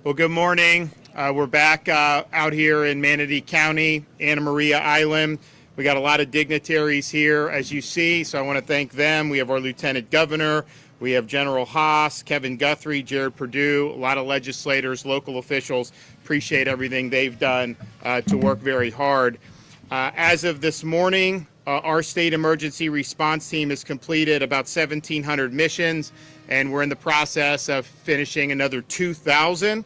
Well, good morning. We're back out here in Manatee County, Anna Maria Island. We got a lot of dignitaries here, as you see, so I want to thank them. We have our Lieutenant Governor, we have General Haas, Kevin Guthrie, Jared Perdue, a lot of legislators, local officials. Appreciate everything they've done to work very hard. As of this morning, our state emergency response team has completed about 1,700 missions, and we're in the process of finishing another 2,000.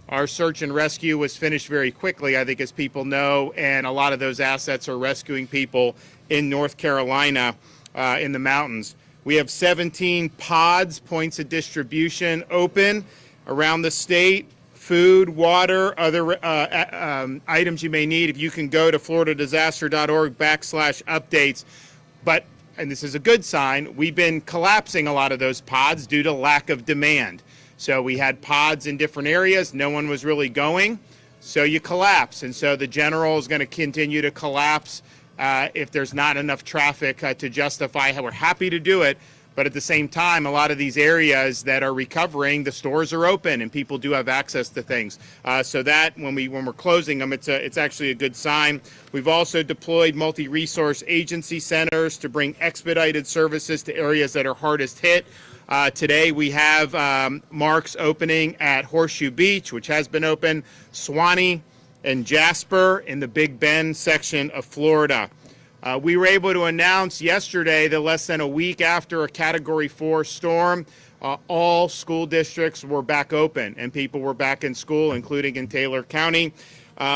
Our search and rescue was finished very quickly, I think, as people know, and a lot of those assets are rescuing people in North Carolina in the mountains. We have 17 pods, points of distribution, open around the state. Food, water, other items you may need. If you can go to floridadisaster.org/updates. But, and this is a good sign, we've been collapsing a lot of those pods due to lack of demand. So we had pods in different areas, no one was really going, so you collapse. And so the general is going to continue to collapse if there's not enough traffic to justify how we're happy to do it. But at the same time, a lot of these areas that are recovering, the stores are open and people do have access to things. So that when we're closing them, it's actually a good sign. We've also deployed multi-resource agency centers to bring expedited services to areas that are hardest hit. Today we have marks opening at Horseshoe Beach, which has been open, Suwannee and Jasper in the Big Bend section of Florida. We were able to announce yesterday that less than a week after a Category 4 storm, all school districts were back open and people were back in school, including in Taylor County.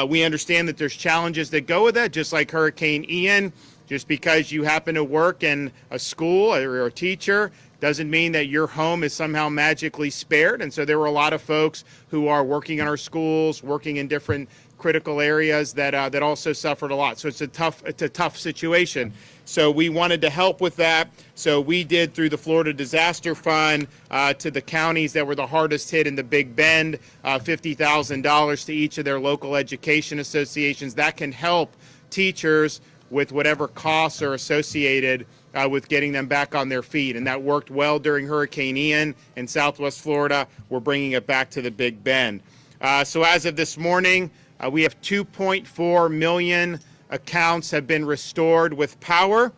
We understand that there's challenges that go with that, just like Hurricane Ian. Just because you happen to work in a school or a teacher doesn't mean that your home is somehow magically spared. And so there were a lot of folks who are working in our schools, working in different critical areas that also suffered a lot. So it's a tough situation. So we wanted to help with that. So we did, through the Florida Disaster Fund, to the counties that were the hardest hit in the Big Bend, $50,000 to each of their local education associations. That can help teachers with whatever costs are associated with getting them back on their feet. And that worked well during Hurricane Ian in Southwest Florida. We're bringing it back to the Big Bend. So as of this morning, we have 2.4 million accounts have been restored with power,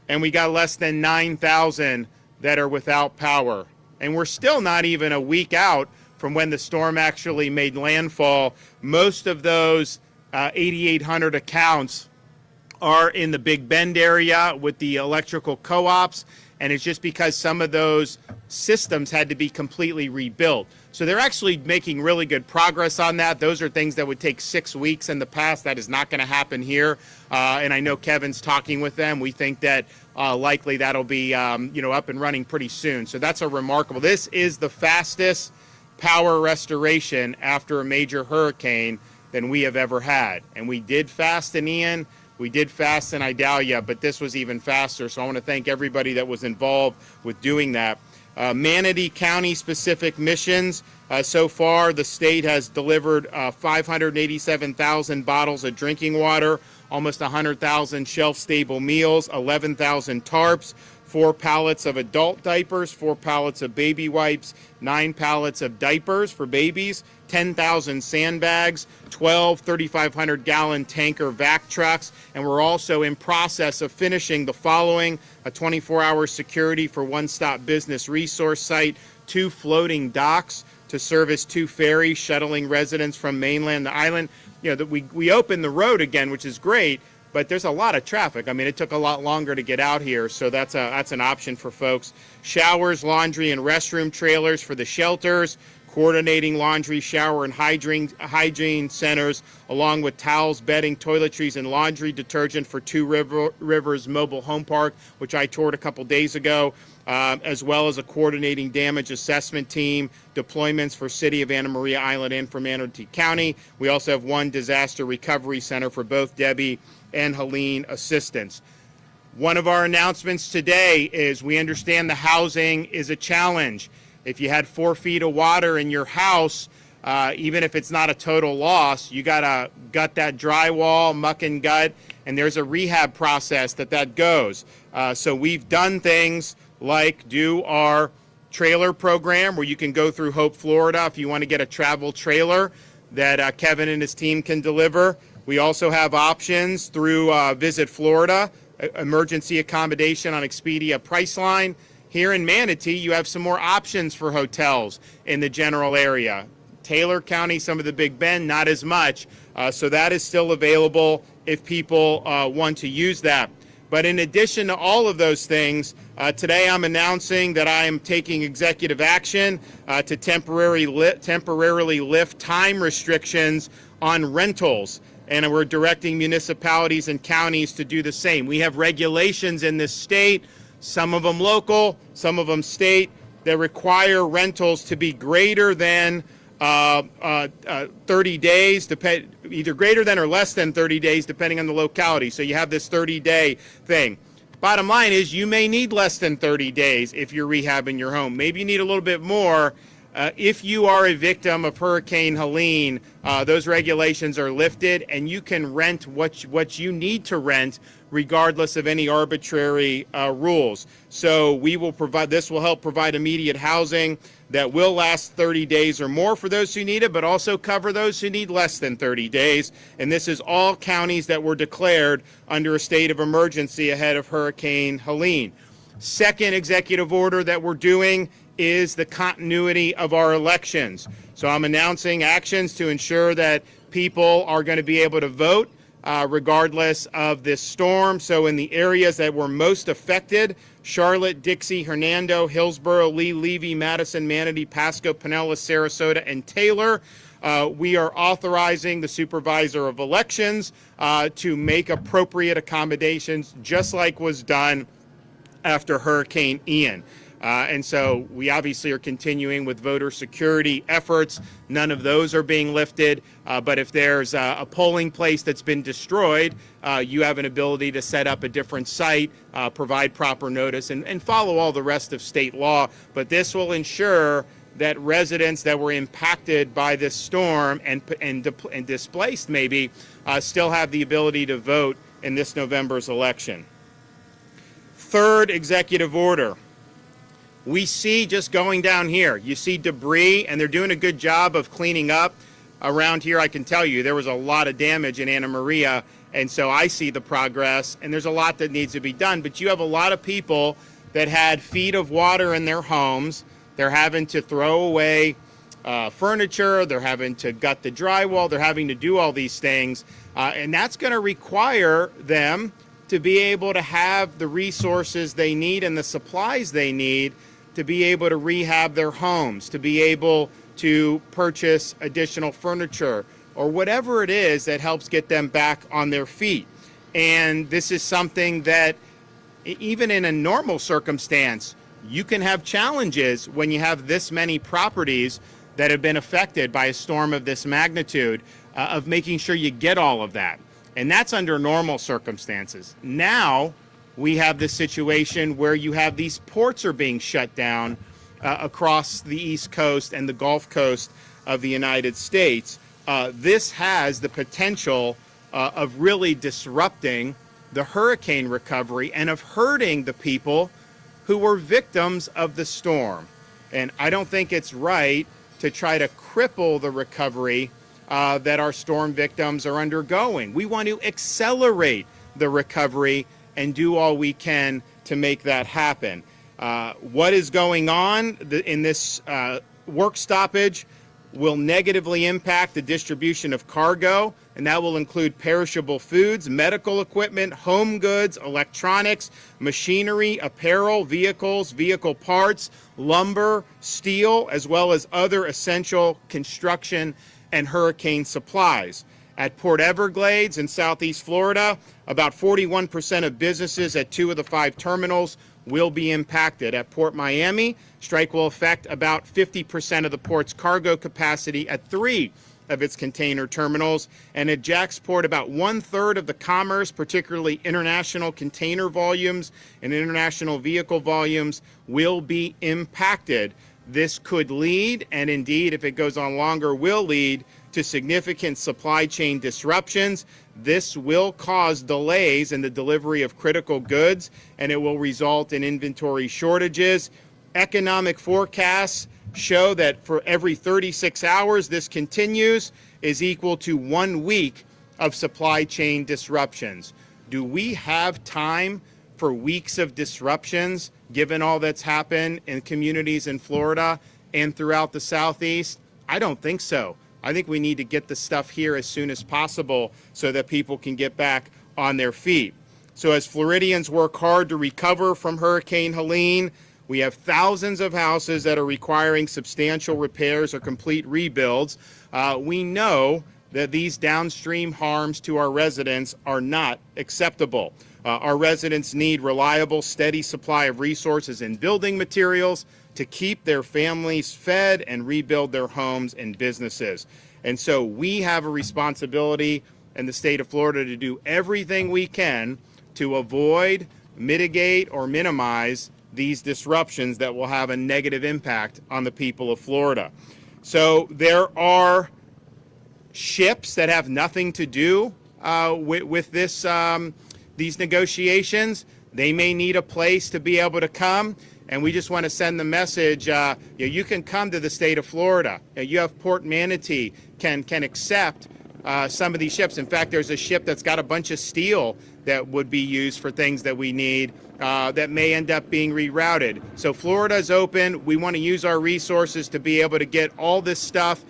and we got less than 9,000 that are without power. And we're still not even a week out from when the storm actually made landfall. Most of those 8,800 accounts are in the Big Bend area with the electrical co-ops, and it's just because some of those systems had to be completely rebuilt. So they're actually making really good progress on that. Those are things that would take 6 weeks in the past. That is not going to happen here. And I know Kevin's talking with them. We think that likely that'll be up and running pretty soon. So that's a remarkable. This is the fastest power restoration after a major hurricane than we have ever had. And we did fast in Ian. We did fast in Idalia, but this was even faster. So I want to thank everybody that was involved with doing that. Manatee County specific missions. So far, the state has delivered 587,000 bottles of drinking water, almost 100,000 shelf-stable meals, 11,000 tarps, 4 pallets of adult diapers, 4 pallets of baby wipes, 9 pallets of diapers for babies, 10,000 sandbags, 12 3,500-gallon tanker vac trucks, and we're also in process of finishing the following: a 24-hour security for one-stop business resource site, 2 floating docks to service 2 ferries shuttling residents from mainland to island. You know, we opened the road again, which is great, but there's a lot of traffic. I mean, it took a lot longer to get out here, so that's an option for folks. Showers, laundry, and restroom trailers for the shelters, coordinating laundry, shower, and hygiene centers, along with towels, bedding, toiletries, and laundry detergent for Two Rivers Mobile Home Park, which I toured a couple days ago, as well as a coordinating damage assessment team, deployments for City of Anna Maria Island and for Manatee County. We also have 1 disaster recovery center for both Debbie and Helene assistance. One of our announcements today is we understand the housing is a challenge. If you had 4 feet of water in your house, even if it's not a total loss, you got to gut that drywall, muck and gut, and there's a rehab process that goes. So we've done things like do our trailer program where you can go through Hope, Florida if you want to get a travel trailer that Kevin and his team can deliver. We also have options through Visit Florida, emergency accommodation on Expedia Priceline. Here in Manatee, you have some more options for hotels in the general area. Taylor County, some of the Big Bend, not as much. So that is still available if people want to use that. But in addition to all of those things, today I'm announcing that I am taking executive action to temporarily lift time restrictions on rentals. And we're directing municipalities and counties to do the same. We have regulations in this state, some of them local, some of them state, that require rentals to be greater than 30 days, either greater than or less than 30 days, depending on the locality. So you have this 30-day thing. Bottom line is you may need less than 30 days if you're rehabbing your home. Maybe you need a little bit more. If you are a victim of Hurricane Helene, those regulations are lifted, and you can rent what you need to rent, regardless of any arbitrary rules. So we will provide. This will help provide immediate housing that will last 30 days or more for those who need it, but also cover those who need less than 30 days. And this is all counties that were declared under a state of emergency ahead of Hurricane Helene. Second executive order that we're doing is the continuity of our elections. So I'm announcing actions to ensure that people are going to be able to vote regardless of this storm. So in the areas that were most affected, Charlotte, Dixie, Hernando, Hillsborough, Lee, Levy, Madison, Manatee, Pasco, Pinellas, Sarasota, and Taylor, we are authorizing the supervisor of elections to make appropriate accommodations, just like was done after Hurricane Ian. And so we obviously are continuing with voter security efforts. None of those are being lifted. But if there's a polling place that's been destroyed, you have an ability to set up a different site, provide proper notice, and follow all the rest of state law. But this will ensure that residents that were impacted by this storm and displaced maybe still have the ability to vote in this November's election. Third executive order. We see, just going down here, you see debris, and they're doing a good job of cleaning up around here. I can tell you there was a lot of damage in Anna Maria, and so I see the progress, and there's a lot that needs to be done. But you have a lot of people that had feet of water in their homes. They're having to throw away furniture. They're having to gut the drywall. They're having to do all these things, and that's going to require them to be able to have the resources they need and the supplies they need to be able to rehab their homes, to be able to purchase additional furniture, or whatever it is that helps get them back on their feet. And this is something that, even in a normal circumstance, you can have challenges when you have this many properties that have been affected by a storm of this magnitude, of making sure you get all of that. And that's under normal circumstances. Now, we have this situation where you have these ports are being shut down across the East Coast and the Gulf Coast of the United States. This has the potential of really disrupting the hurricane recovery and of hurting the people who were victims of the storm. And I don't think it's right to try to cripple the recovery that our storm victims are undergoing. We want to accelerate the recovery and do all we can to make that happen. What is going on in this work stoppage will negatively impact the distribution of cargo, and that will include perishable foods, medical equipment, home goods, electronics, machinery, apparel, vehicles, vehicle parts, lumber, steel, as well as other essential construction and hurricane supplies. At Port Everglades in Southeast Florida, about 41% of businesses at 2 of the 5 terminals will be impacted. At Port Miami, strike will affect about 50% of the port's cargo capacity at 3 of its container terminals. And at Jacksport, about 1/3 of the commerce, particularly international container volumes and international vehicle volumes, will be impacted. This could lead, and indeed, if it goes on longer, will lead to significant supply chain disruptions. This will cause delays in the delivery of critical goods, and it will result in inventory shortages. Economic forecasts show that for every 36 hours this continues is equal to 1 week of supply chain disruptions. Do we have time for weeks of disruptions given all that's happened in communities in Florida and throughout the Southeast? I don't think so. I think we need to get the stuff here as soon as possible so that people can get back on their feet. So as Floridians work hard to recover from Hurricane Helene, we have thousands of houses that are requiring substantial repairs or complete rebuilds. We know that these downstream harms to our residents are not acceptable. Our residents need reliable, steady supply of resources and building materials to keep their families fed and rebuild their homes and businesses. And so we have a responsibility in the state of Florida to do everything we can to avoid, mitigate, or minimize these disruptions that will have a negative impact on the people of Florida. So there are ships that have nothing to do with this, these negotiations. They may need a place to be able to come, and we just want to send the message, you can come to the state of Florida. You have Port Manatee can accept some of these ships. In fact, there's a ship that's got a bunch of steel that would be used for things that we need that may end up being rerouted. So Florida is open. We want to use our resources to be able to get all this stuff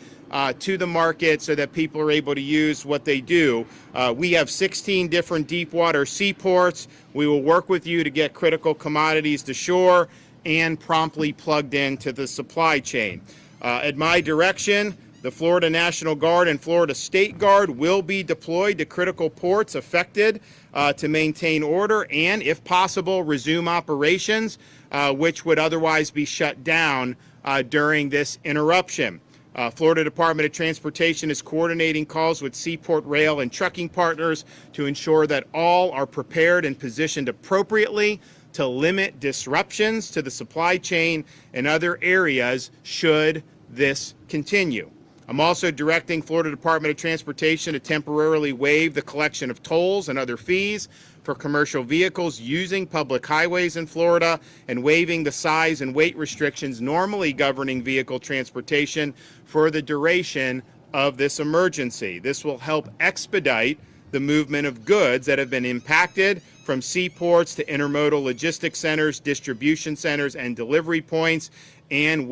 to the market so that people are able to use what they do. We have 16 different deep water seaports. We will work with you to get critical commodities to shore and promptly plugged into the supply chain. At my direction, the Florida National Guard and Florida State Guard will be deployed to critical ports affected to maintain order and, if possible, resume operations, which would otherwise be shut down during this interruption. Florida Department of Transportation is coordinating calls with seaport rail and trucking partners to ensure that all are prepared and positioned appropriately to limit disruptions to the supply chain and other areas should this continue. I'm also directing Florida Department of Transportation to temporarily waive the collection of tolls and other fees for commercial vehicles using public highways in Florida and waiving the size and weight restrictions normally governing vehicle transportation for the duration of this emergency. This will help expedite the movement of goods that have been impacted from seaports to intermodal logistics centers, distribution centers, and delivery points, and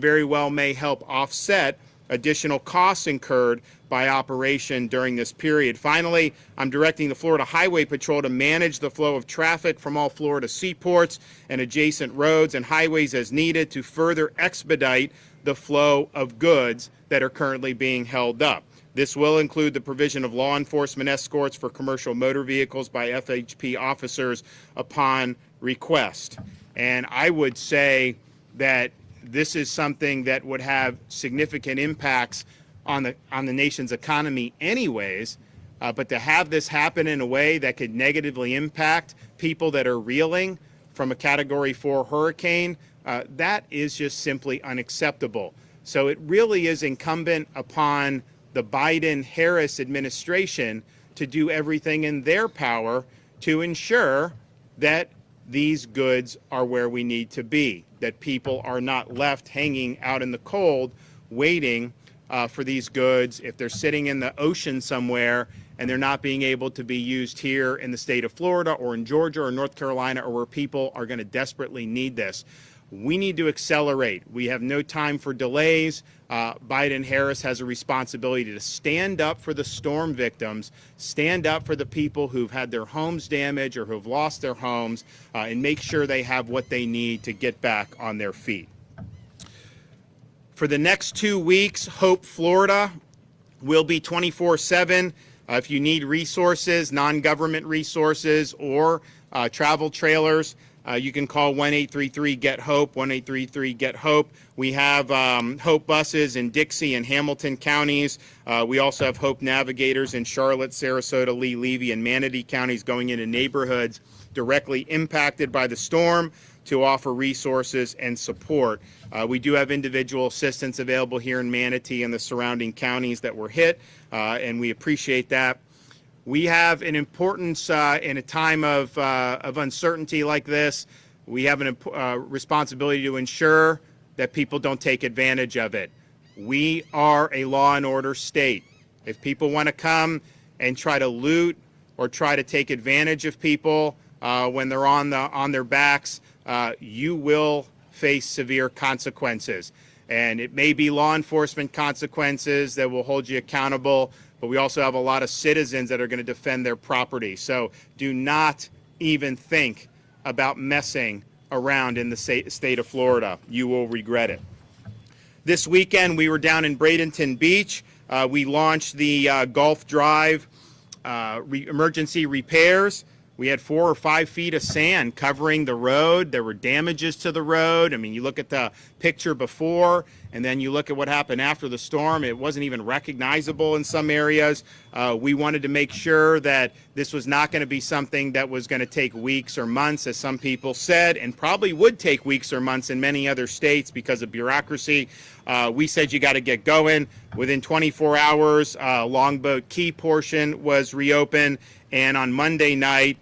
very well may help offset additional costs incurred by operation during this period. Finally, I'm directing the Florida Highway Patrol to manage the flow of traffic from all Florida seaports and adjacent roads and highways as needed to further expedite the flow of goods that are currently being held up. This will include the provision of law enforcement escorts for commercial motor vehicles by FHP officers upon request. And I would say that this is something that would have significant impacts on the nation's economy anyways, but to have this happen in a way that could negatively impact people that are reeling from a Category 4 hurricane, that is just simply unacceptable. So it really is incumbent upon the Biden-Harris administration to do everything in their power to ensure that these goods are where we need to be, that people are not left hanging out in the cold waiting for these goods if they're sitting in the ocean somewhere and they're not being able to be used here in the state of Florida or in Georgia or North Carolina or where people are going to desperately need this. We need to accelerate. We have no time for delays. Biden-Harris has a responsibility to stand up for the storm victims, stand up for the people who've had their homes damaged or who've lost their homes, and make sure they have what they need to get back on their feet. For the next 2 weeks, Hope Florida will be 24/7. If you need resources, non-government resources, or travel trailers, you can call 1-833-GET-HOPE, 1-833-GET-HOPE. We have Hope buses in Dixie and Hamilton counties. We also have Hope navigators in Charlotte, Sarasota, Lee, Levy, and Manatee counties going into neighborhoods directly impacted by the storm to offer resources and support. We do have individual assistance available here in Manatee and the surrounding counties that were hit, and we appreciate that. We have an importance in a time of uncertainty like this we have a responsibility to ensure that people don't take advantage of it. We are a law and order state. If people want to come and try to loot or try to take advantage of people when they're on their backs, you will face severe consequences. And it may be law enforcement consequences that will hold you accountable, but we also have a lot of citizens that are going to defend their property. So do not even think about messing around in the state of Florida. You will regret it. This weekend, we were down in Bradenton Beach. We launched the Gulf Drive emergency repairs. We had 4 or 5 feet of sand covering the road. There were damages to the road. I mean, you look at the picture before, and then you look at what happened after the storm. It wasn't even recognizable in some areas. We wanted to make sure that this was not going to be something that was going to take weeks or months, as some people said, and probably would take weeks or months in many other states because of bureaucracy. We said you got to get going. Within 24 hours, Longboat Key portion was reopened, and on Monday night,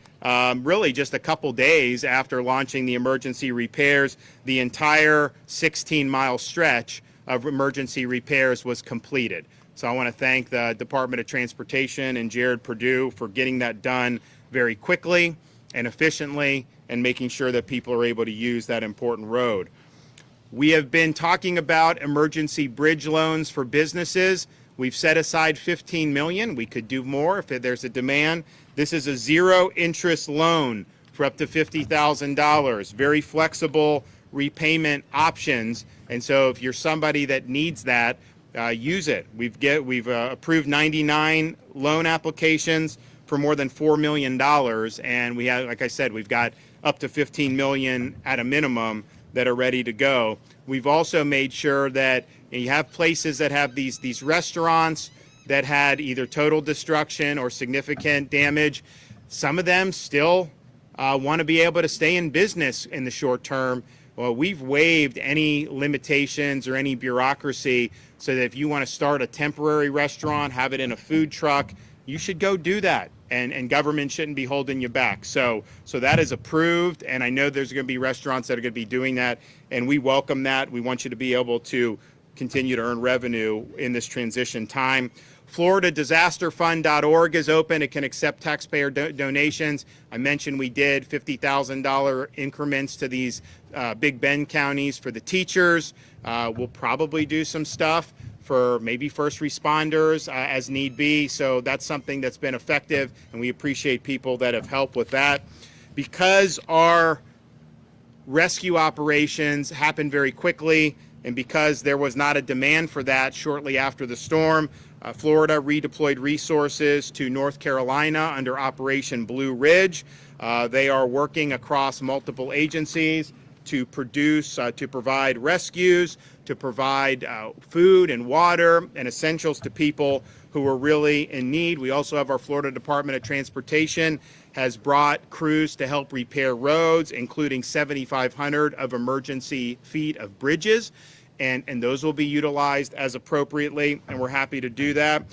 really just a couple days after launching the emergency repairs, the entire 16-mile stretch of emergency repairs was completed. So I want to thank the Department of Transportation and Jared Perdue for getting that done very quickly and efficiently and making sure that people are able to use that important road. We have been talking about emergency bridge loans for businesses. We've set aside $15 million. We could do more if there's a demand. This is a zero-interest loan for up to $50,000. Very flexible repayment options. And so if you're somebody that needs that, use it. We've approved 99 loan applications for more than $4 million. And we have, like I said, we've got up to $15 million at a minimum that are ready to go. We've also made sure that you have places that have these restaurants that had either total destruction or significant damage. Some of them still want to be able to stay in business in the short term. Well, we've waived any limitations or any bureaucracy so that if you want to start a temporary restaurant, have it in a food truck, you should go do that. And government shouldn't be holding you back. So that is approved, and I know there's going to be restaurants that are going to be doing that, and we welcome that. We want you to be able to continue to earn revenue in this transition time. FloridaDisasterFund.org is open. It can accept taxpayer donations. I mentioned we did $50,000 increments to these Big Bend counties for the teachers. We'll probably do some stuff for maybe first responders as need be. So that's something that's been effective, and we appreciate people that have helped with that. Because our rescue operations happened very quickly, and because there was not a demand for that shortly after the storm, Florida redeployed resources to North Carolina under Operation Blue Ridge. They are working across multiple agencies to provide rescues, to provide food and water and essentials to people who are really in need. We also have our Florida Department of Transportation has brought crews to help repair roads, including 7,500 of emergency feet of bridges, and those will be utilized as appropriately, and we're happy to do that.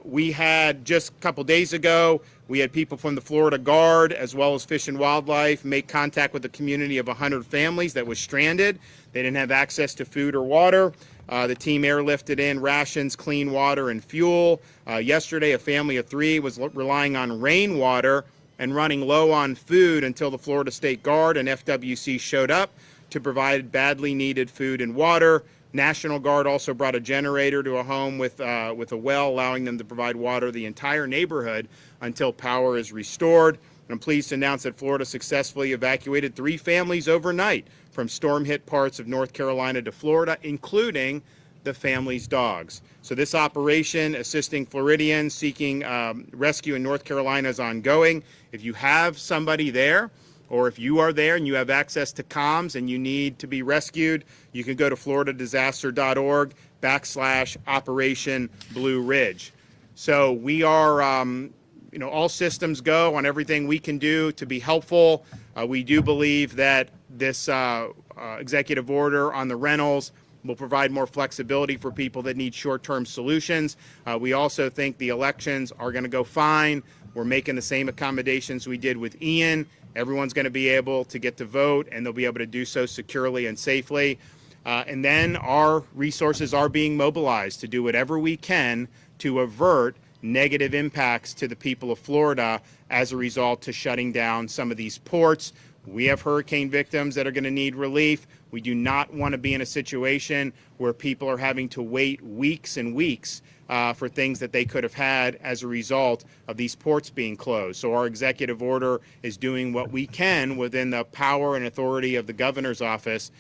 We had just a couple days ago, we had people from the Florida Guard as well as Fish and Wildlife make contact with a community of 100 families that was stranded. They didn't have access to food or water. The team airlifted in rations, clean water, and fuel. Yesterday, a family of 3 was relying on rainwater and running low on food until the Florida State Guard and FWC showed up to provide badly needed food and water. National Guard also brought a generator to a home with a well, allowing them to provide water to the entire neighborhood until power is restored. And I'm pleased to announce that Florida successfully evacuated 3 families overnight from storm-hit parts of North Carolina to Florida, including the family's dogs. So this operation, assisting Floridians seeking rescue in North Carolina, is ongoing. If you have somebody there, or if you are there and you have access to comms and you need to be rescued, you can go to FloridaDisaster.org/Operation Blue Ridge. So we are, all systems go on everything we can do to be helpful. We do believe that this executive order on the rentals will provide more flexibility for people that need short-term solutions. We also think the elections are going to go fine. We're making the same accommodations we did with Ian, Everyone's going to be able to get to vote, and they'll be able to do so securely and safely. And then our resources are being mobilized to do whatever we can to avert negative impacts to the people of Florida as a result to shutting down some of these ports. We have hurricane victims that are going to need relief. We do not want to be in a situation where people are having to wait weeks and weeks for things that they could have had as a result of these ports being closed. So our executive order is doing what we can within the power and authority of the governor's office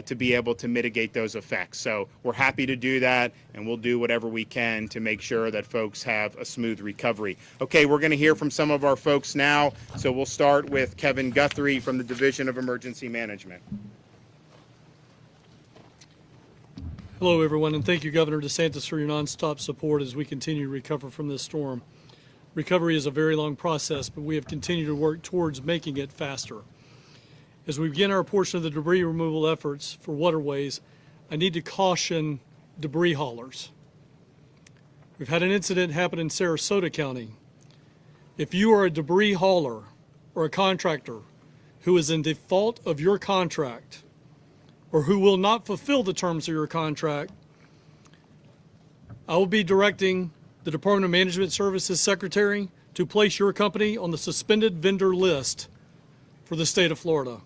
to be able to mitigate those effects. So we're happy to do that, and we'll do whatever we can to make sure that folks have a smooth recovery. Okay, we're going to hear from some of our folks now. So we'll start with Kevin Guthrie from the Division of Emergency Management. Hello, everyone, and thank you, Governor DeSantis, for your nonstop support as we continue to recover from this storm. Recovery is a very long process, but we have continued to work towards making it faster. As we begin our portion of the debris removal efforts for waterways, I need to caution debris haulers. We've had an incident happen in Sarasota County. If you are a debris hauler or a contractor who is in default of your contract, or who will not fulfill the terms of your contract, I will be directing the Department of Management Services Secretary to place your company on the suspended vendor list for the state of Florida.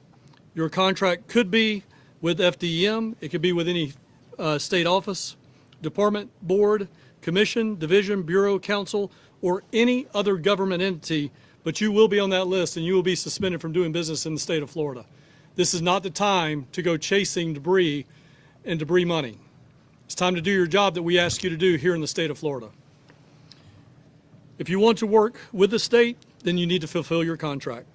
Your contract could be with FDEM, it could be with any state office, department, board, commission, division, bureau, council, or any other government entity, but you will be on that list and you will be suspended from doing business in the state of Florida. This is not the time to go chasing debris and debris money. It's time to do your job that we ask you to do here in the state of Florida. If you want to work with the state, then you need to fulfill your contract.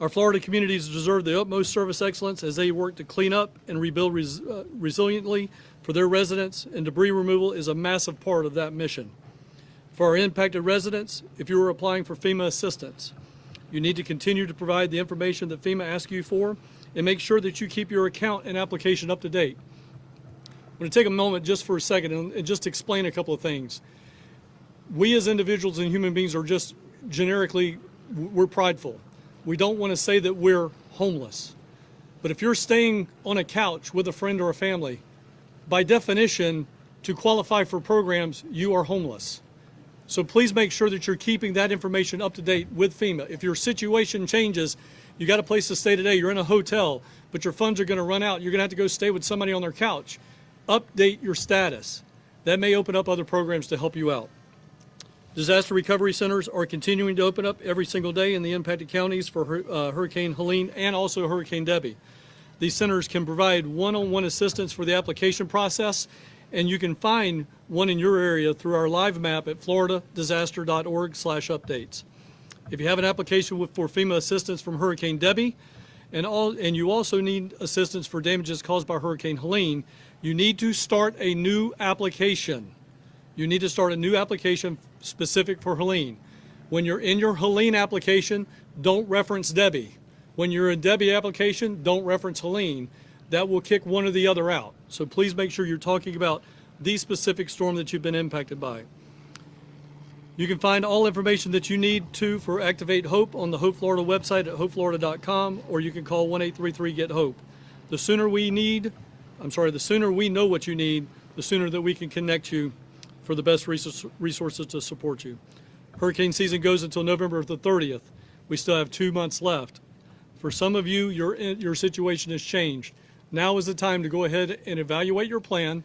Our Florida communities deserve the utmost service excellence as they work to clean up and rebuild resiliently for their residents, and debris removal is a massive part of that mission. For our impacted residents, if you are applying for FEMA assistance, you need to continue to provide the information that FEMA asks you for and make sure that you keep your account and application up to date. I'm going to take a moment just for a second and just explain a couple of things. We as individuals and human beings are just generically, we're prideful. We don't want to say that we're homeless. But if you're staying on a couch with a friend or a family, by definition, to qualify for programs, you are homeless. So please make sure that you're keeping that information up to date with FEMA. If your situation changes, you got a place to stay today, you're in a hotel, but your funds are going to run out, you're going to have to go stay with somebody on their couch. Update your status. That may open up other programs to help you out. Disaster recovery centers are continuing to open up every single day in the impacted counties for Hurricane Helene and also Hurricane Debbie. These centers can provide one-on-one assistance for the application process, and you can find one in your area through our live map at floridadisaster.org/updates. If you have an application for FEMA assistance from Hurricane Debbie, and you also need assistance for damages caused by Hurricane Helene, you need to start a new application. You need to start a new application specific for Helene. When you're in your Helene application, don't reference Debbie. When you're in Debbie application, don't reference Helene. That will kick one or the other out. So please make sure you're talking about the specific storm that you've been impacted by. You can find all information that you need for Activate Hope on the Hope Florida website at hopeflorida.com, or you can call 1-833-GET-HOPE. The sooner we know what you need, the sooner that we can connect you for the best resources to support you. Hurricane season goes until November the 30th. We still have 2 months left. For some of you, your situation has changed. Now is the time to go ahead and evaluate your plan,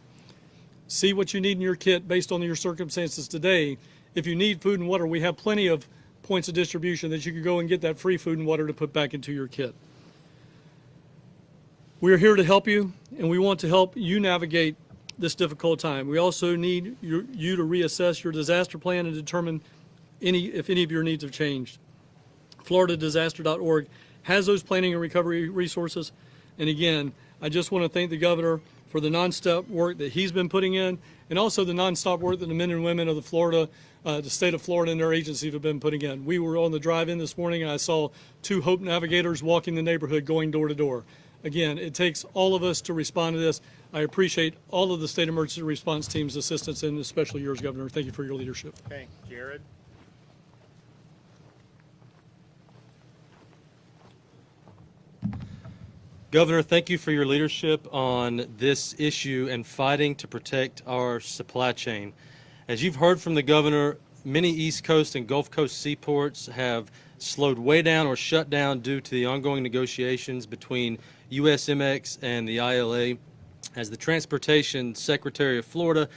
see what you need in your kit based on your circumstances today. If you need food and water, we have plenty of points of distribution that you can go and get that free food and water to put back into your kit. We are here to help you, and we want to help you navigate this difficult time. We also need you to reassess your disaster plan and determine if any of your needs have changed. FloridaDisaster.org has those planning and recovery resources. And again, I just want to thank the governor for the nonstop work that he's been putting in, and also the nonstop work that the men and women of the state of Florida and their agencies have been putting in. We were on the drive-in this morning, and I saw 2 Hope navigators walking the neighborhood going door to door. Again, it takes all of us to respond to this. I appreciate all of the state emergency response team's assistance, and especially yours, Governor. Thank you for your leadership. Okay, Jared. Governor, thank you for your leadership on this issue and fighting to protect our supply chain. As you've heard from the governor, many East Coast and Gulf Coast seaports have slowed way down or shut down due to the ongoing negotiations between USMX and the ILA. As the Transportation Secretary of Florida,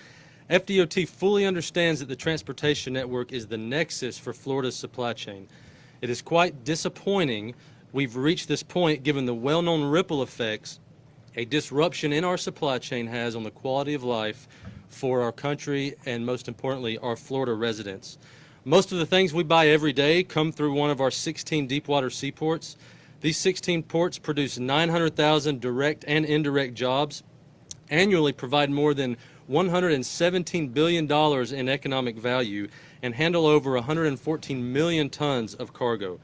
FDOT fully understands that the transportation network is the nexus for Florida's supply chain. It is quite disappointing we've reached this point given the well-known ripple effects a disruption in our supply chain has on the quality of life for our country and, most importantly, our Florida residents. Most of the things we buy every day come through one of our 16 deepwater seaports. These 16 ports produce 900,000 direct and indirect jobs, annually provide more than $117 billion in economic value, and handle over 114 million tons of cargo.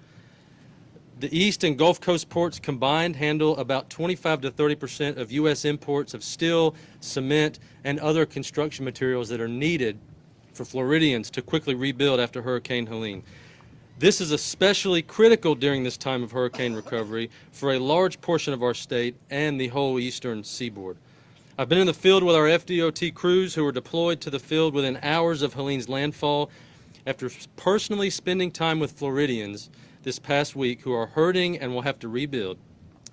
The East and Gulf Coast ports combined handle about 25 to 30% of U.S. imports of steel, cement, and other construction materials that are needed for Floridians to quickly rebuild after Hurricane Helene. This is especially critical during this time of hurricane recovery for a large portion of our state and the whole eastern seaboard. I've been in the field with our FDOT crews who were deployed to the field within hours of Helene's landfall. After personally spending time with Floridians this past week who are hurting and will have to rebuild,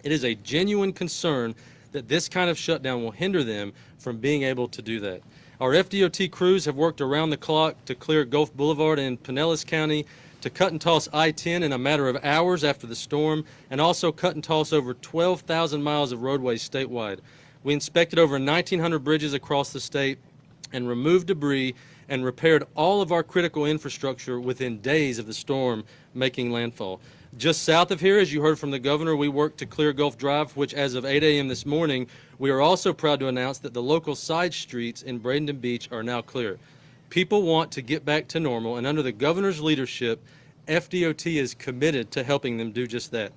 it is a genuine concern that this kind of shutdown will hinder them from being able to do that. Our FDOT crews have worked around the clock to clear Gulf Boulevard in Pinellas County, to cut and toss I-10 in a matter of hours after the storm, and also cut and toss over 12,000 miles of roadways statewide. We inspected over 1,900 bridges across the state and removed debris and repaired all of our critical infrastructure within days of the storm making landfall. Just south of here, as you heard from the governor, we worked to clear Gulf Drive, which as of 8 a.m. this morning, we are also proud to announce that the local side streets in Bradenton Beach are now clear. People want to get back to normal, and under the governor's leadership, FDOT is committed to helping them do just that.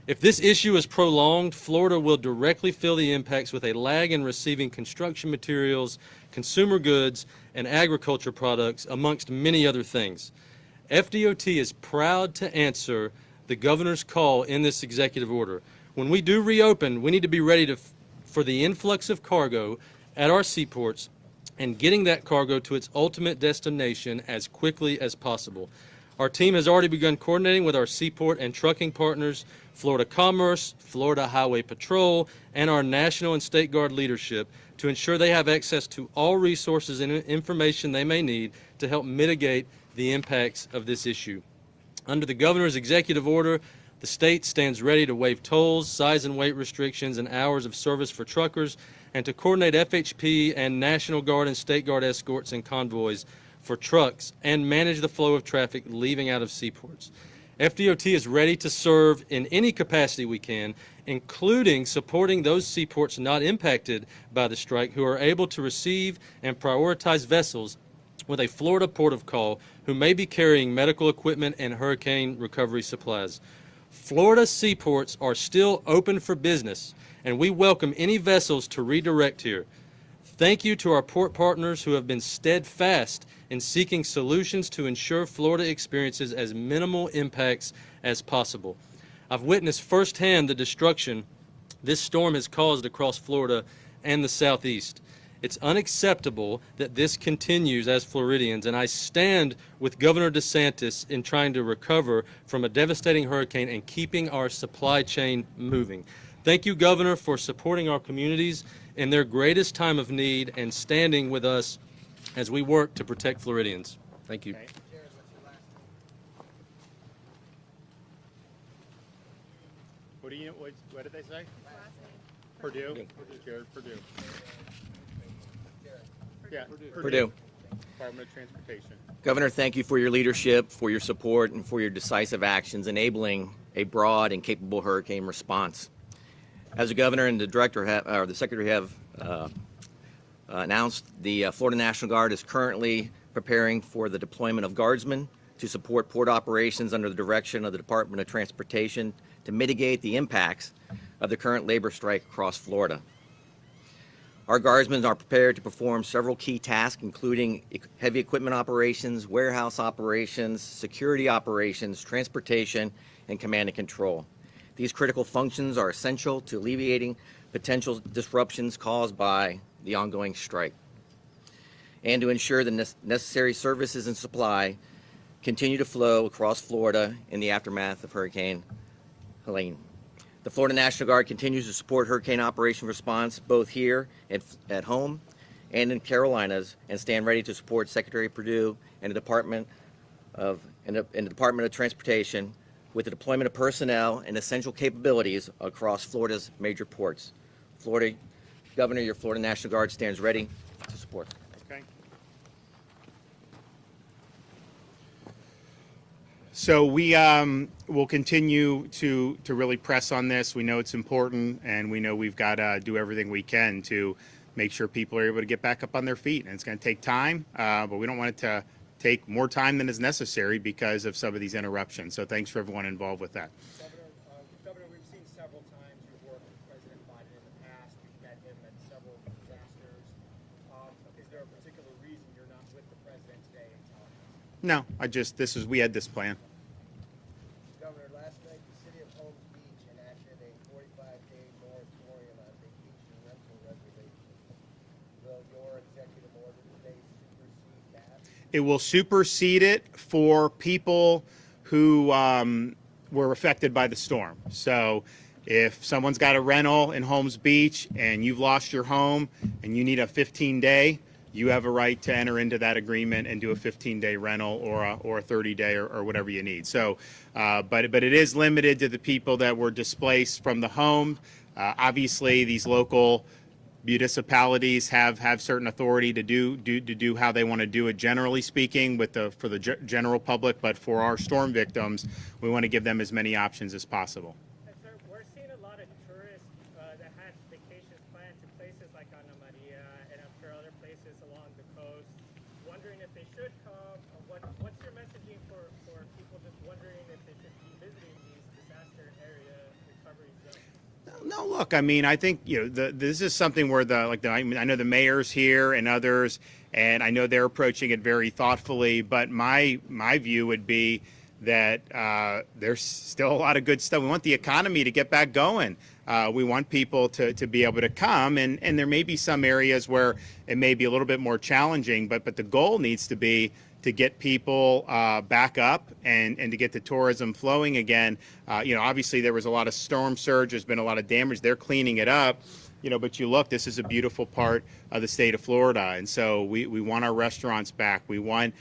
If this issue is prolonged, Florida will directly feel the impacts with a lag in receiving construction materials, consumer goods, and agriculture products, amongst many other things. FDOT is proud to answer the governor's call in this executive order. When we do reopen, we need to be ready for the influx of cargo at our seaports and getting that cargo to its ultimate destination as quickly as possible. Our team has already begun coordinating with our seaport and trucking partners, Florida Commerce, Florida Highway Patrol, and our National and State Guard leadership to ensure they have access to all resources and information they may need to help mitigate the impacts of this issue. Under the governor's executive order, the state stands ready to waive tolls, size and weight restrictions, and hours of service for truckers, and to coordinate FHP and National Guard and State Guard escorts and convoys for trucks and manage the flow of traffic leaving out of seaports. FDOT is ready to serve in any capacity we can, including supporting those seaports not impacted by the strike who are able to receive and prioritize vessels with a Florida port of call who may be carrying medical equipment and hurricane recovery supplies. Florida seaports are still open for business, and we welcome any vessels to redirect here. Thank you to our port partners who have been steadfast in seeking solutions to ensure Florida experiences as minimal impacts as possible. I've witnessed firsthand the destruction this storm has caused across Florida and the Southeast. It's unacceptable that this continues as Floridians, and I stand with Governor DeSantis in trying to recover from a devastating hurricane and keeping our supply chain moving. Thank you, Governor, for supporting our communities in their greatest time of need and standing with us as we work to protect Floridians. Thank you. Okay. What did they say? Purdue? Jared Purdue. Yeah, Purdue. Department of Transportation. Governor, thank you for your leadership, for your support, and for your decisive actions enabling a broad and capable hurricane response. As the governor and the director or the secretary have announced, the Florida National Guard is currently preparing for the deployment of guardsmen to support port operations under the direction of the Department of Transportation to mitigate the impacts of the current labor strike across Florida. Our guardsmen are prepared to perform several key tasks, including heavy equipment operations, warehouse operations, security operations, transportation, and command and control. These critical functions are essential to alleviating potential disruptions caused by the ongoing strike and to ensure the necessary services and supply continue to flow across Florida in the aftermath of Hurricane Helene. The Florida National Guard continues to support hurricane operation response both here at home and in Carolinas, and stand ready to support Secretary Perdue and the Department of Transportation with the deployment of personnel and essential capabilities across Florida's major ports. Florida Governor, your Florida National Guard stands ready to support. Okay. So we will continue to really press on this. We know it's important, and we know we've got to do everything we can to make sure people are able to get back up on their feet. And it's going to take time, but we don't want it to take more time than is necessary because of some of these interruptions. So thanks for everyone involved with that. Governor, we've seen several times you've worked with President Biden in the past. You've met him at several disasters. Is there a particular reason you're not with the president today in telling us? No, we had this plan. Governor, last night the city of Holmes Beach enacted a 45-day moratorium on vacation rental reservations. Will your executive order today supersede that? It will supersede it for people who were affected by the storm. So if someone's got a rental in Holmes Beach and you've lost your home and you need a 15-day, you have a right to enter into that agreement and do a 15-day rental or a 30-day or whatever you need. So, but it is limited to the people that were displaced from the home. Obviously, these local municipalities have certain authority to do how they want to do it, generally speaking, for the general public. But for our storm victims, we want to give them as many options as possible. And sir, we're seeing a lot of tourists that had vacations planned to places like Ana Maria and I'm sure other places along the coast, wondering if they should come. What's your messaging for people just wondering if they should be visiting these disaster area recovery zones? No, look, I mean, I think, this is something where I know the mayor's here and others, and I know they're approaching it very thoughtfully, but my view would be that there's still a lot of good stuff. We want the economy to get back going. We want people to be able to come, and there may be some areas where it may be a little bit more challenging, but the goal needs to be to get people back up and to get the tourism flowing again. Obviously there was a lot of storm surge. There's been a lot of damage. They're cleaning it up. But you look, this is a beautiful part of the state of Florida. And so we want our restaurants back. We want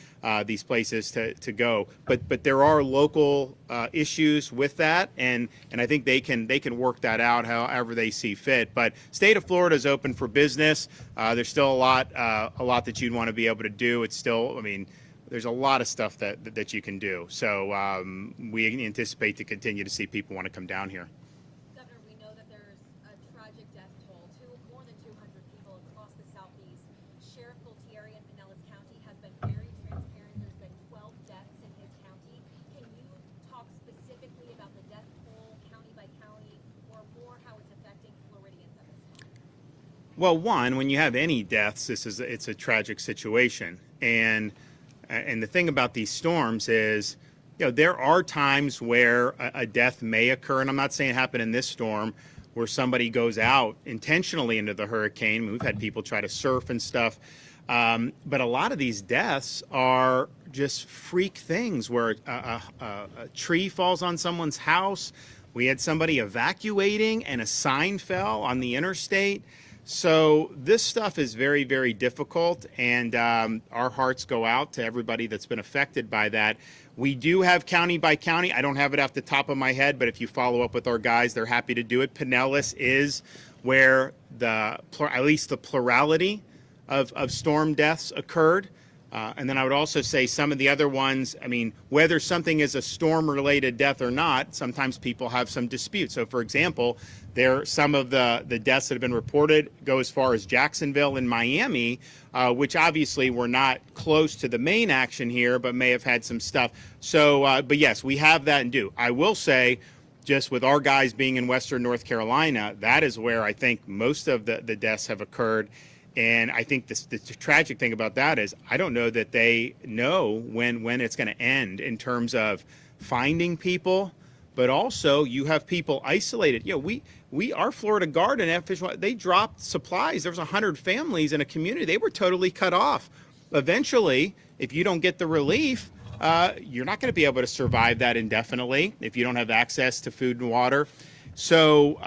these places to go. But there are local issues with that. And I think they can work that out however they see fit. But state of Florida is open for business. There's still a lot that you'd want to be able to do. It's still, there's a lot of stuff that you can do. So we anticipate to continue to see people want to come down here. Governor, we know that there's a tragic death toll. More than 200 people across the southeast. Sheriff Gualtieri in Pinellas County has been very transparent. There's been 12 deaths in his county. Can you talk specifically about the death toll, county by county, or more how it's affecting Floridians at this time? Well, one, when you have any deaths, it's a tragic situation. And the thing about these storms is, there are times where a death may occur, and I'm not saying it happened in this storm, where somebody goes out intentionally into the hurricane. We've had people try to surf and stuff. But a lot of these deaths are just freak things where a tree falls on someone's house. We had somebody evacuating and a sign fell on the interstate. So this stuff is very, very difficult, and our hearts go out to everybody that's been affected by that. We do have county by county. I don't have it off the top of my head, but if you follow up with our guys, they're happy to do it. Pinellas is where at least the plurality of storm deaths occurred. And then I would also say some of the other ones, whether something is a storm-related death or not, sometimes people have some disputes. So, for example, some of the deaths that have been reported go as far as Jacksonville and Miami, which obviously were not close to the main action here, but may have had some stuff. So, but yes, we have that and do. I will say, just with our guys being in Western North Carolina, that is where I think most of the deaths have occurred. And I think the tragic thing about that is I don't know that they know when it's going to end in terms of finding people, but also you have people isolated. You know, our Florida Guard and Fish, they dropped supplies. There was 100 families in a community. They were totally cut off. Eventually, if you don't get the relief, you're not going to be able to survive that indefinitely if you don't have access to food and water. So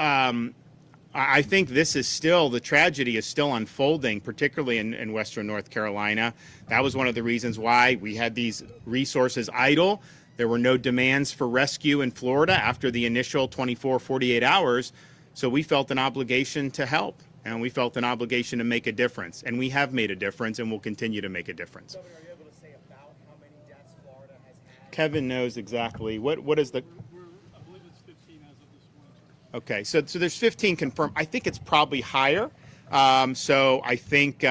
I think this is still, the tragedy is still unfolding, particularly in Western North Carolina. That was one of the reasons why we had these resources idle. There were no demands for rescue in Florida after the initial 24, 48 hours. So we felt an obligation to help, and we felt an obligation to make a difference. And we have made a difference, and will continue to make a difference. Governor, are you able to say about how many deaths Florida has had? Kevin knows exactly. What is the... I believe it's 15 as of this winter. Okay, so there's 15 confirmed. I think it's probably higher. So I think,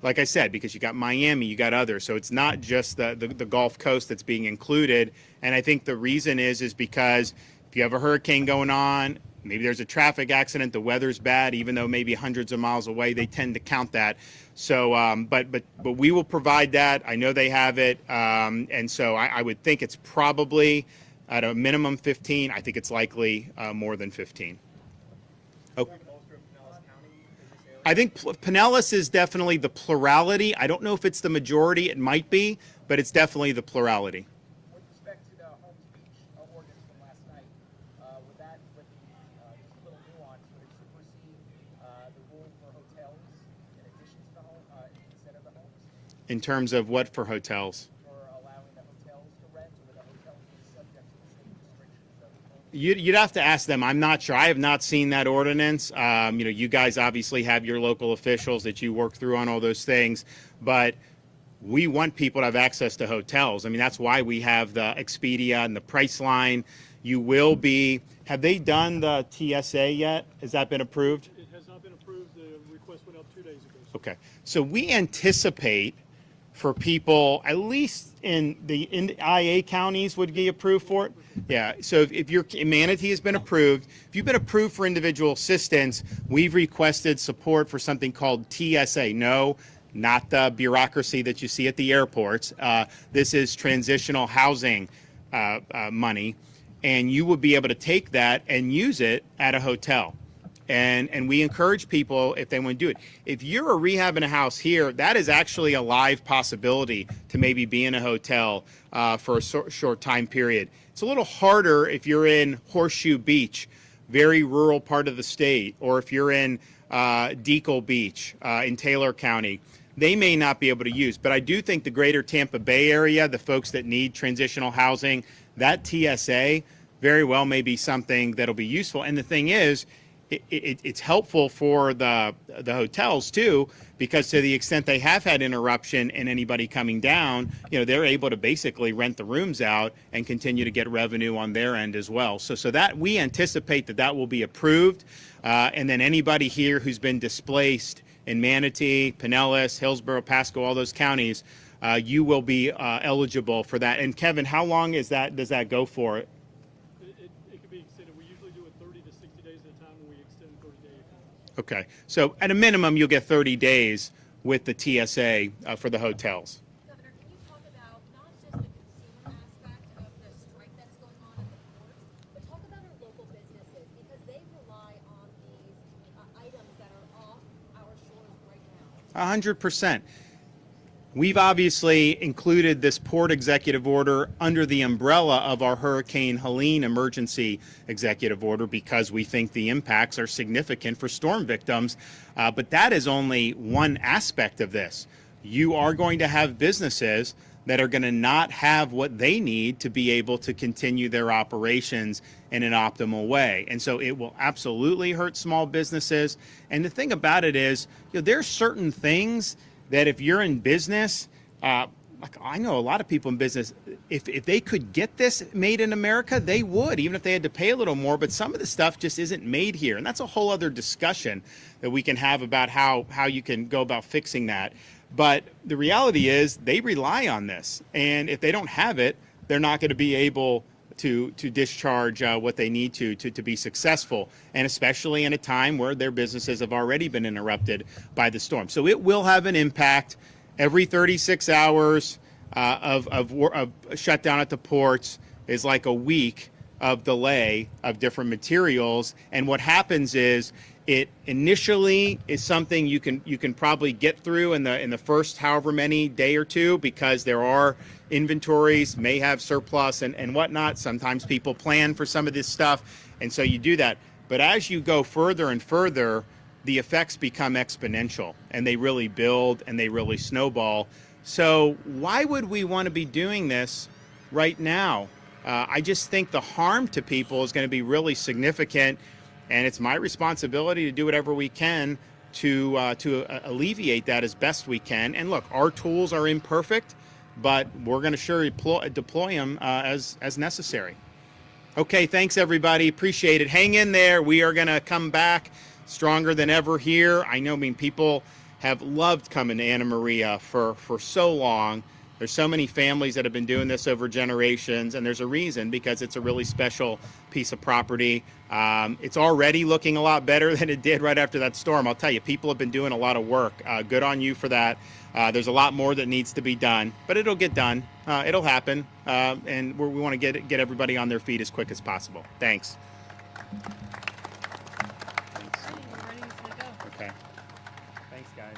like I said, because you got Miami, you got others. So it's not just the Gulf Coast that's being included. And I think the reason is because if you have a hurricane going on, maybe there's a traffic accident, the weather's bad, even though maybe hundreds of miles away, they tend to count that. So, but we will provide that. I know they have it. And so I would think it's probably at a minimum 15. I think it's likely more than 15. Okay. I think Pinellas is definitely the plurality. I don't know if it's the majority. It might be, but it's definitely the plurality. With respect to the Holmes Beach ordinance from last night, with that, with just a little nuance, would it supersede the rule for hotels in addition to the home, instead of the homes, In terms of what for hotels? for allowing the hotels to rent, or would the hotels be subject to the same restrictions of the homes? You'd have to ask them. I'm not sure. I have not seen that ordinance. You guys obviously have your local officials that you work through on all those things, but we want people to have access to hotels. I mean, that's why we have the Expedia and the Priceline. You will be. Have they done the TSA yet? Has that been approved? It has not been approved. The request went up 2 days ago. Okay. So we anticipate for people, at least in the IA counties, would be approved for it. Yeah. So if you're, Manatee has been approved. If you've been approved for individual assistance, we've requested support for something called TSA. No, not the bureaucracy that you see at the airports. This is transitional housing money, and you would be able to take that and use it at a hotel. And we encourage people, if they want to do it. If you're a rehab in a house here, that is actually a live possibility to maybe be in a hotel for a short time period. It's a little harder if you're in Horseshoe Beach, very rural part of the state, or if you're in Deacle Beach in Taylor County. They may not be able to use. But I do think the greater Tampa Bay area, the folks that need transitional housing, that TSA very well may be something that'll be useful. And the thing is, it's helpful for the hotels too, because to the extent they have had interruption and anybody coming down, they're able to basically rent the rooms out and continue to get revenue on their end as well. So that we anticipate that will be approved, and then anybody here who's been displaced in Manatee, Pinellas, Hillsborough, Pasco, all those counties, you will be eligible for that. And Kevin, how long does that go for? It can be extended. We usually do it 30 to 60 days at a time, and we extend 30 days. Okay, so at a minimum, you'll get 30 days with the TSA for the hotels. Governor, can you talk about not just the consumer aspect of the strike that's going on at the ports, but talk about our local businesses, because they rely on these items that are off our shores right now? 100%. We've obviously included this port executive order under the umbrella of our Hurricane Helene emergency executive order because we think the impacts are significant for storm victims. But that is only one aspect of this. You are going to have businesses that are going to not have what they need to be able to continue their operations in an optimal way. And so it will absolutely hurt small businesses. And the thing about it is, there's certain things that if you're in business, like I know a lot of people in business, if they could get this made in America, they would, even if they had to pay a little more. But some of the stuff just isn't made here. And that's a whole other discussion that we can have about how you can go about fixing that. But the reality is they rely on this. And if they don't have it, they're not going to be able to discharge what they need to be successful, and especially in a time where their businesses have already been interrupted by the storm. So it will have an impact. Every 36 hours of shutdown at the ports is like a week of delay of different materials. And what happens is it initially is something you can probably get through in the first however many day or two, because there are inventories may have surplus and whatnot. Sometimes people plan for some of this stuff, and so you do that. But as you go further and further, the effects become exponential, and they really build and they really snowball. So why would we want to be doing this right now? I just think the harm to people is going to be really significant, and it's my responsibility to do whatever we can to alleviate that as best we can. And look, our tools are imperfect, but we're going to sure deploy them as necessary. Okay, thanks everybody. Appreciate it. Hang in there. We are going to come back stronger than ever here. I know, people have loved coming to Anna Maria for so long. There's so many families that have been doing this over generations, and there's a reason, because it's a really special piece of property. It's already looking a lot better than it did right after that storm. I'll tell you, people have been doing a lot of work. Good on you for that. There's a lot more that needs to be done, but it'll get done. It'll happen, and we want to get everybody on their feet as quick as possible. Thanks. Okay. Thanks, guys.